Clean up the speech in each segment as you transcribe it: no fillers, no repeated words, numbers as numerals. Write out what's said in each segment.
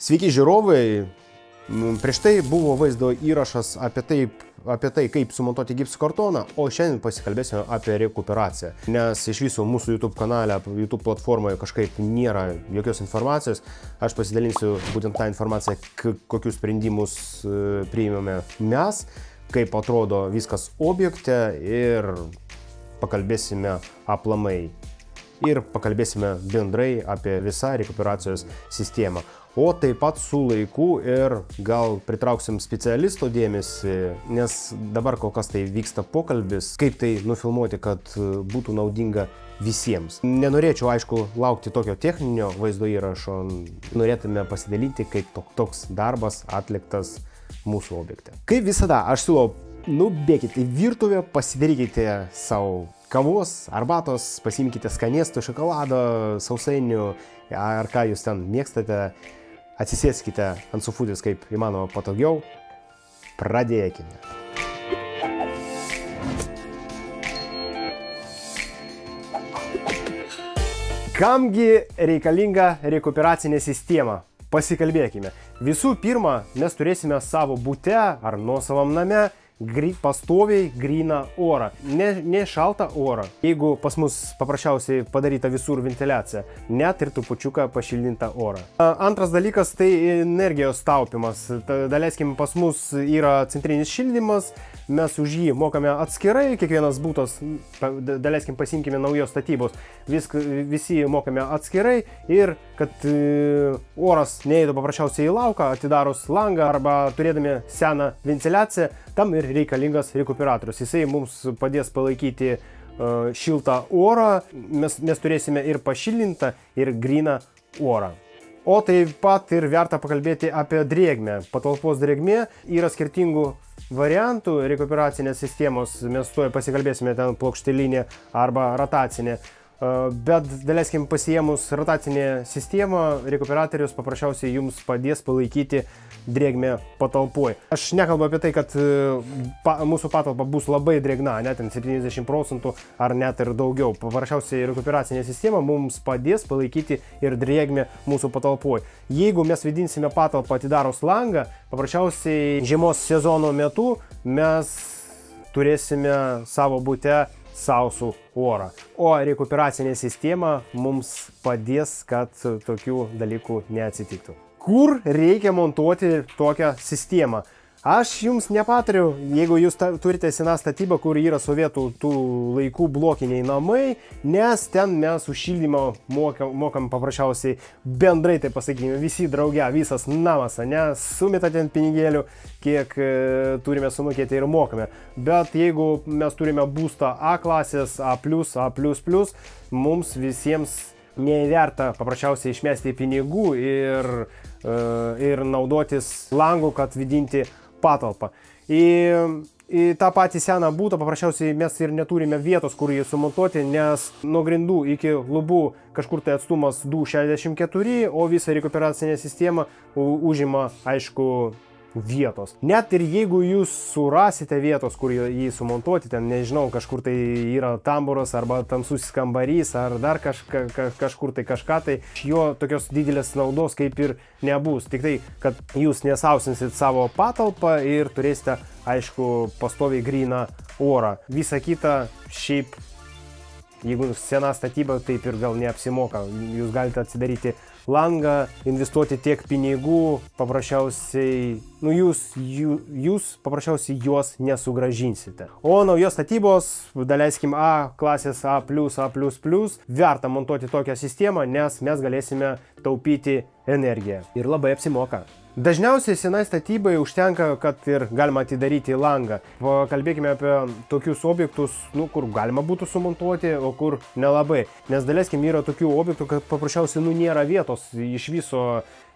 Sveiki žiūrovai, prieš tai buvo vaizdo įrašas apie tai, kaip sumontuoti gipsų kartoną, o šiandien pasikalbėsime apie rekuperaciją. Nes iš viso mūsų YouTube kanale, YouTube platformoje kažkaip nėra jokios informacijos. Aš pasidalinsiu būtent tą informaciją, kokius sprendimus priimame mes, kaip atrodo viskas objekte ir pakalbėsime aplamai. Ir pakalbėsime bendrai apie visą rekuperacijos sistemą. O taip pat su laiku ir gal pritrauksim specialisto dėmesį, nes dabar kol kas tai vyksta pokalbis, kaip tai nufilmuoti, kad būtų naudinga visiems. Nenorėčiau, aišku, laukti tokio techninio vaizdo įrašo, norėtume pasidalinti, kaip toks darbas atliktas mūsų objekte. Kaip visada, aš siūlau, nubėkite į virtuvę, pasidarykite savo kavos, arbatos, pasimkite skanėstų, šokolado, sausainių ar ką jūs ten mėgstate. Atsisėskite ant sofutės kaip įmanoma patogiau. Pradėkime. Kamgi reikalinga rekuperacinė sistema? Pasikalbėkime. Visų pirma, mes turėsime savo bute ar nuosavam name pastoviai gryną orą, ne šaltą orą. Jeigu pas mus paprasčiausiai padaryta visur ventiliacija, net ir trupučiuką pašilintą orą. Antras dalykas tai energijos taupimas. Daleiskim, pas mus yra centrinis šildymas, mes už jį mokame atskirai, kiekvienas būtas, daleiskim, pasimkime naujos statybos, visi mokame atskirai ir kad oras neįtų paprasčiausiai į lauką, atidarus langą arba turėdami seną ventiliaciją, tam ir reikalingas rekuperatorius. Jisai mums padės palaikyti šiltą orą, mes turėsime ir pašilintą, ir gryną orą. O taip pat ir verta pakalbėti apie drėgmę. Patalpos drėgmė yra skirtingų variantų rekuperacinės sistemos, mes tuoj pasikalbėsime, ten plokštelinė arba rotacinė. Bet, daleiskim, pasiėmus rotacinę sistemą, rekuperatorius paprasčiausiai jums padės palaikyti drėgmę patalpoje. Aš nekalbu apie tai, kad mūsų patalpa bus labai drėgna, net 70% ar net ir daugiau. Paprasčiausiai rekuperacinė sistema mums padės palaikyti ir drėgmę mūsų patalpoje. Jeigu mes vėdinsime patalpą atidarus langą, paprasčiausiai žiemos sezono metu mes turėsime savo bute sausų orą. O rekuperacinė sistema mums padės, kad tokių dalykų neatsitiktų. Kur reikia montuoti tokią sistemą? Aš jums nepatariu, jeigu jūs turite seną statybą, kur yra sovietų tų laikų blokiniai namai, nes ten mes už šildymą mokam paprasčiausiai bendrai, tai pasakykime, visi drauge, visas namas, sumeta ten pinigėlių, kiek turime sumokėti ir mokame. Bet jeigu mes turime būstą A klasės, A+, A++, mums visiems neverta paprasčiausiai išmesti pinigų ir naudotis langu, kad vidinti patalpą. Į tą patį seną būtą paprasčiausiai mes ir neturime vietos, kur jį sumontuoti, nes nuo grindų iki lubų kažkur tai atstumas 2,64, o visą rekuperacinę sistemą užima, aišku, vietos. Net ir jeigu jūs surasite vietos, kur jį sumontuoti, ten, nežinau, kažkur tai yra tamburas arba tamsusis kambarys ar dar kažkur tai kažką, tai jo tokios didelės naudos kaip ir nebus. Tik tai, kad jūs nesausinsit savo patalpą ir turėsite, aišku, pastoviai gryną orą. Visa kita šiaip, jeigu sena statyba, taip ir gal neapsimoka. Jūs galite atsidaryti langą, investuoti tiek pinigų, paprasčiausiai, jūs paprasčiausiai juos nesugrąžinsite. O naujos statybos, daleiskim A klasės, A+, verta montuoti tokią sistemą, nes mes galėsime taupyti energiją. Ir labai apsimoka. Dažniausiai senai statybai užtenka, kad ir galima atidaryti langą. Pakalbėkime apie tokius objektus, kur galima būtų sumontuoti, o kur nelabai. Nes daleiskim yra tokių objektų, kad paprasčiausiai nėra vietos iš viso,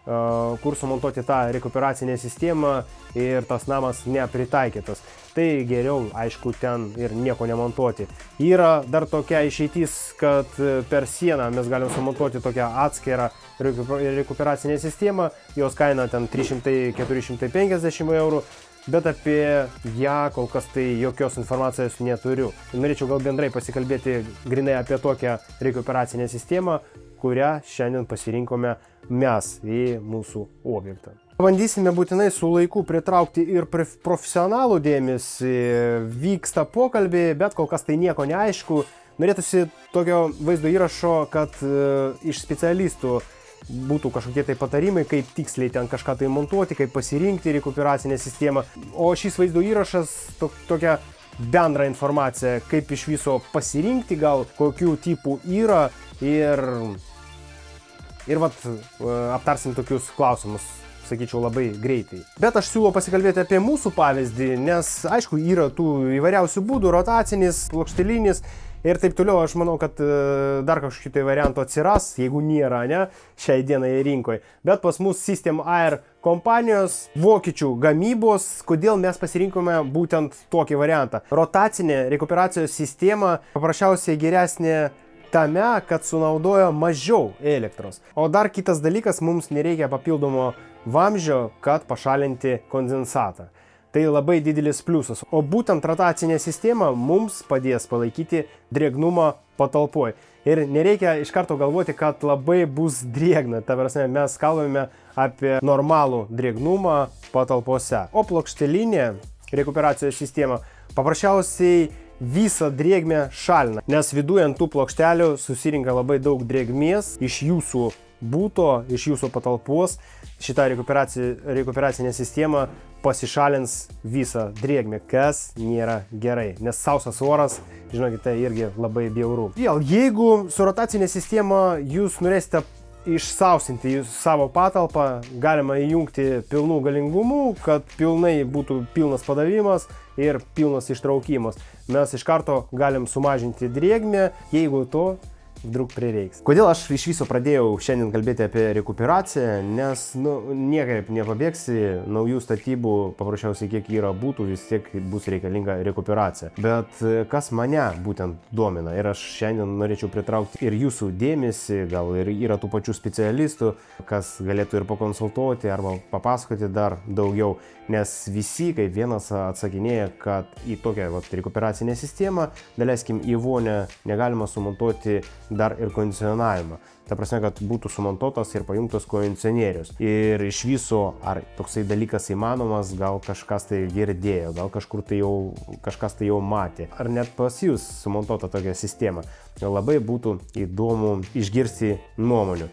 kur sumontuoti tą rekuperacinę sistemą ir tas namas nepritaikytas. Tai geriau, aišku, ten ir nieko nemontuoti. Yra dar tokia išeitis, kad per sieną mes galim sumontuoti tokią atskirą rekuperacinę sistemą, jos kaina ten 300–450 eurų, bet apie ją kol kas tai jokios informacijos neturiu. Norėčiau gal bendrai pasikalbėti grinai apie tokią rekuperacinę sistemą, kurią šiandien pasirinkome mes į mūsų objektą. Bandysime būtinai su laiku pritraukti ir profesionalų dėmesį, vyksta pokalbiai, bet kol kas tai nieko neaišku. Norėtųsi tokio vaizdo įrašo, kad iš specialistų būtų kažkokie tai patarimai, kaip tiksliai ten kažką tai montuoti, kaip pasirinkti rekuperacinę sistemą. O šis vaizdo įrašas tokia bendra informacija, kaip iš viso pasirinkti, gal kokių tipų yra ir aptarsim tokius klausimus, sakyčiau, labai greitai. Bet aš siūlau pasikalbėti apie mūsų pavyzdį, nes, aišku, yra tų įvairiausių būdų, rotacinis, plokštelinis ir taip toliau. Aš manau, kad dar kažkokių tai variantų atsiras, jeigu nėra, ne, šiai dienai rinkoje. Bet pas mus System Air kompanijos, vokiečių gamybos, kodėl mes pasirinkome būtent tokį variantą. Rotacinė rekuperacijos sistema paprasčiausiai geresnė tame, kad sunaudoja mažiau elektros. O dar kitas dalykas, mums nereikia papildomo vamzdžio, kad pašalinti kondensatą. Tai labai didelis pliusas. O būtent rotacinė sistema mums padės palaikyti drėgnumą patalpoje. Ir nereikia iš karto galvoti, kad labai bus drėgna. Ta prasme, mes kalbame apie normalų drėgnumą patalpose. O plokštelinė rekuperacijos sistema paprasčiausiai visą drėgmę šalina, nes viduje ant tų plokštelių susirinka labai daug drėgmės iš jūsų būto, iš jūsų patalpos. Šita rekuperacinė sistema pasišalins visą drėgmę, kas nėra gerai, nes sausas oras, žinokite, irgi labai bjauru. Jeigu su rotacinė sistema jūs norėsite išsausinti savo patalpą, galima įjungti pilnų galingumų, kad pilnai būtų pilnas padavimas ir pilnas ištraukimas. Mes iš karto galim sumažinti drėgmę, jeigu to vdruk prireiks. Kodėl aš iš viso pradėjau šiandien kalbėti apie rekuperaciją, nes niekaip nepabėgsi, naujų statybų paprasčiausiai kiek yra būtų, vis tiek bus reikalinga rekuperacija. Bet kas mane būtent domina ir aš šiandien norėčiau pritraukti ir jūsų dėmesį, gal ir yra tų pačių specialistų, kas galėtų ir pakonsultuoti arba papasakoti dar daugiau, nes visi kaip vienas atsakinėja, kad į tokią rekuperacinę sistemą, daleiskim, į vonią negalima sumontuoti dar ir kondicionavimą. Ta prasme, kad būtų sumontuotas ir pajungtas kondicionierius. Ir iš viso, ar toksai dalykas įmanomas, gal kažkas tai girdėjo, gal kažkas tai jau matė, ar net pas jūs sumontuota tokia sistema. Labai būtų įdomu išgirsti nuomonių.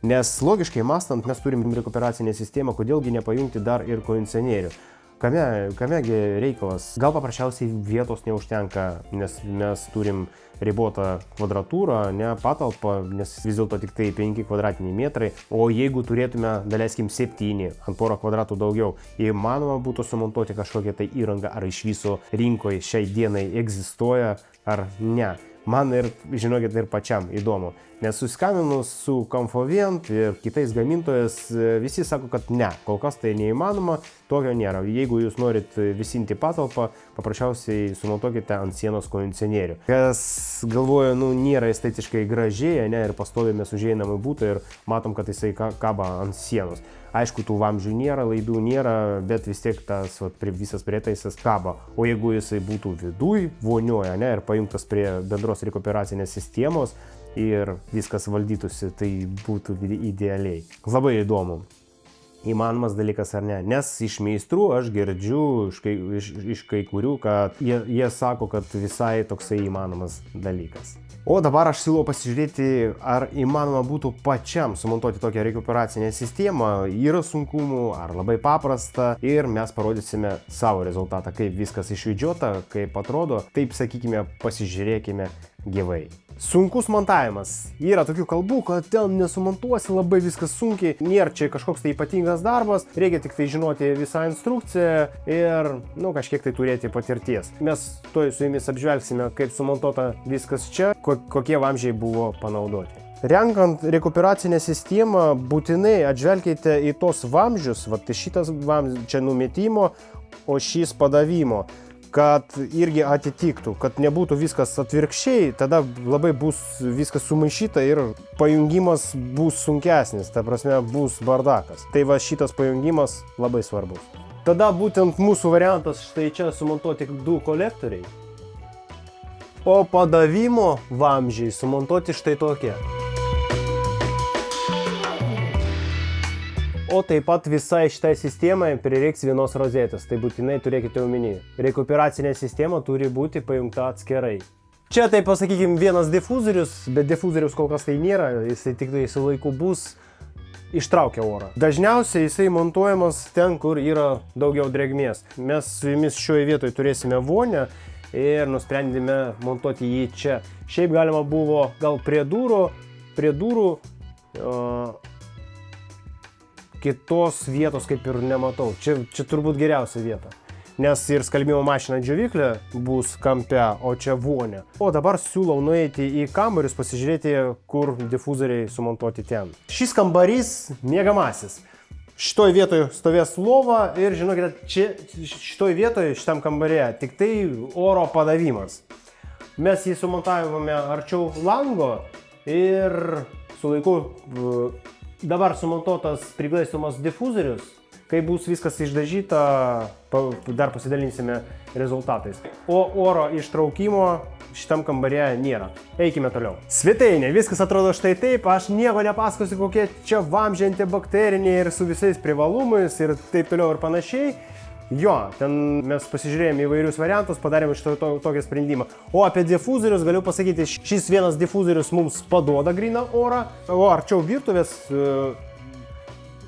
Nes logiškai mąstant, mes turim rekuperacinę sistemą, kodėlgi nepajungti dar ir kondicionierių. Kamegi reikalas? Gal paprasčiausiai vietos neužtenka, nes mes turim ribotą kvadratūrą, ne patalpą, nes vis dėlto tik tai 5 kvadratiniai metrai. O jeigu turėtume, daleiskim, 7 ant porą kvadratų daugiau, įmanoma būtų sumontuoti kažkokią tai įrangą, ar iš viso rinkoje šiai dienai egzistuoja, ar ne. Man ir, žinokit, ir pačiam įdomu, nes susiskambinus su Comfovent ir kitais gamintojas, visi sako, kad ne, kol kas tai neįmanoma, tokio nėra. Jeigu jūs norit vėsinti patalpą, paprasčiausiai sumontuokite ant sienos kondicionierių. Kas galvoja, nėra estetiškai gražiai, ne, ir pastoviai mes užeinam į butą ir matom, kad jisai kaba ant sienos. Aišku, tų vamzdžių nėra, laidų nėra, bet vis tiek tas visas prietaisas kaba. O jeigu jisai būtų viduj, vonioje, ne, ir pajungtas prie bendros rekuperacinės sistemos ir viskas valdytųsi, tai būtų idealiai. Labai įdomu. Įmanomas dalykas ar ne, nes iš meistrų aš girdžiu iš kai kurių, kad jie sako, kad visai toksai įmanomas dalykas. O dabar aš siūlau pasižiūrėti, ar įmanoma būtų pačiam sumontuoti tokią rekuperacinę sistemą, yra sunkumų, ar labai paprasta, ir mes parodysime savo rezultatą, kaip viskas išvedžiota, kaip atrodo, taip sakykime, pasižiūrėkime gyvai. Sunkus montavimas. Yra tokių kalbų, kad ten nesumontuosi, labai viskas sunkiai, nėra čia kažkoks tai ypatingas darbas, reikia tik tai žinoti visą instrukciją ir, kažkiek tai turėti patirties. Mes tuoj su jumis apžvelgsime, kaip sumontuota viskas čia, kokie vamzdžiai buvo panaudoti. Renkant rekuperacinę sistemą, būtinai atžvelkite į tos vamzdžius, šitas vamzdžius čia numetimo, o šis padavimo, kad irgi atitiktų, kad nebūtų viskas atvirkščiai, tada labai bus viskas sumaišyta ir pajungimas bus sunkesnis, ta prasme bus bardakas. Tai šitas pajungimas labai svarbus. Tada būtent mūsų variantas štai čia sumontuoti 2 kolektoriai, o padavimo vamzdžiai sumontuoti štai tokie. O taip pat visai šitai sistemai prireiks vienos rozetės, tai būtinai turėkite omeny. Rekuperacinė sistema turi būti pajungta atskirai. Čia tai pasakykime vienas difuzorius, bet difuzorius kol kas tai nėra, jisai tik tai su laiku bus ištraukia orą. Dažniausiai jisai montuojamas ten, kur yra daugiau drėgmės. Mes su jumis šioje vietoje turėsime vonią ir nusprendėme montuoti jį čia. Šiaip galima buvo gal prie durų, kitos vietos kaip ir nematau. Čia turbūt geriausia vieta. Nes ir skalbimo mašina džiovyklė bus kampe, o čia vonia. O dabar siūlau nueiti į kambarius, pasižiūrėti, kur difuzoriai sumontuoti ten. Šis kambarys miegamasis. Šitoj vietoje stovės lova ir žinokite, šitoj vietoje, šitam kambarėje, tik tai oro padavimas. Mes jį sumontavome arčiau lango ir su laiku dabar sumontuotas priglaistomas difuzorius. Kai bus viskas išdažyta, dar pasidalinsime rezultatais. O oro ištraukimo šitam kambarėje nėra. Eikime toliau. Svetainė, viskas atrodo štai taip, aš nieko nepasakosiu, kokie čia vamzdžiai antibakteriniai ir su visais privalumais ir taip toliau ir panašiai. Jo, ten mes pasižiūrėjome įvairius variantus, padarėme tokį sprendimą. O apie difuzorius galiu pasakyti, šis vienas difuzorius mums paduoda gryną orą, o arčiau virtuvės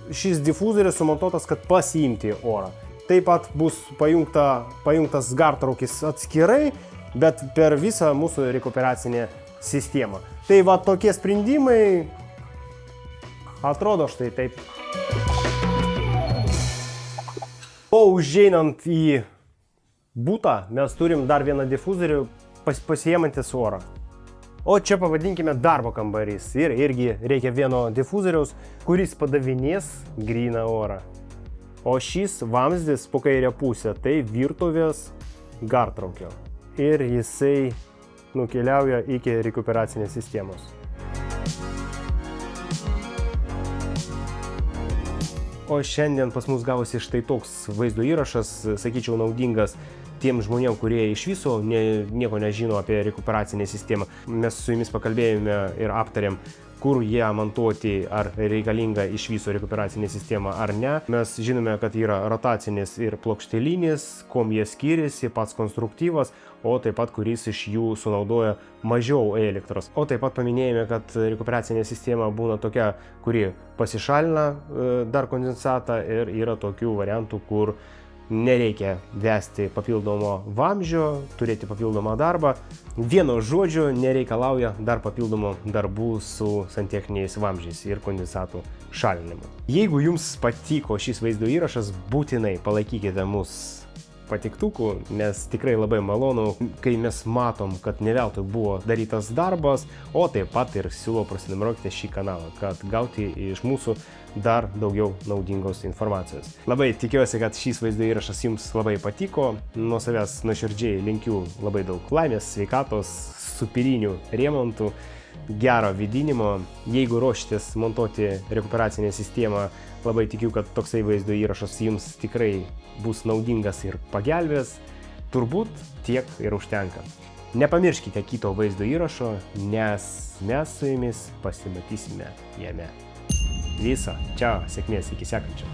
šis difuzorius sumontuotas, kad pasiimti orą. Taip pat bus pajungtas gartraukis atskirai, bet per visą mūsų rekuperacinę sistemą. Tai va tokie sprendimai atrodo štai taip. O užeinant į butą mes turim dar vieną difuzorių pasiimantis orą. O čia pavadinkime darbo kambarys ir irgi reikia vieno difuzoriaus, kuris padavinės gryną orą. O šis vamzdis po kairę pusę tai virtuvės gartraukio ir jisai nukeliauja iki rekuperacinės sistemos. O šiandien pas mus gavosi štai toks vaizdo įrašas, sakyčiau, naudingas tiem žmonėm, kurie iš viso nieko nežino apie rekuperacinę sistemą. Mes su jumis pakalbėjome ir aptarėm, kur ją montuoti, ar reikalinga iš viso rekuperacinė sistema ar ne. Mes žinome, kad yra rotacinis ir plokštelinis, kuom jie skiriasi, pats konstruktyvas, o taip pat kuris iš jų sunaudoja mažiau elektros. O taip pat paminėjome, kad rekuperacinė sistema būna tokia, kuri pasišalina dar kondensatą ir yra tokių variantų, kur nereikia vesti papildomo vamzdžio, turėti papildomą darbą. Vieno žodžio nereikalauja dar papildomų darbų su santechniniais vamzdžiais ir kondensatų šalinimu. Jeigu jums patiko šis vaizdo įrašas, būtinai palaikykite mus patiktukų, nes tikrai labai malonu, kai mes matom, kad ne veltui buvo darytas darbas, o taip pat ir siūlau prasinumeruokite šį kanalą, kad gauti iš mūsų dar daugiau naudingos informacijos. Labai tikiuosi, kad šis vaizdo įrašas jums labai patiko. Nuo savęs nuoširdžiai linkiu labai daug laimės, sveikatos, supirinių remontų, gero vidinimo. Jeigu ruošitės montuoti rekuperacinę sistemą, labai tikiu, kad toksai vaizdo įrašas jums tikrai bus naudingas ir pagelbės. Turbūt tiek ir užtenka. Nepamirškite kito vaizdo įrašo, nes mes su jumis pasimatysime jame. Viso, čiau, sėkmės, iki sekančio.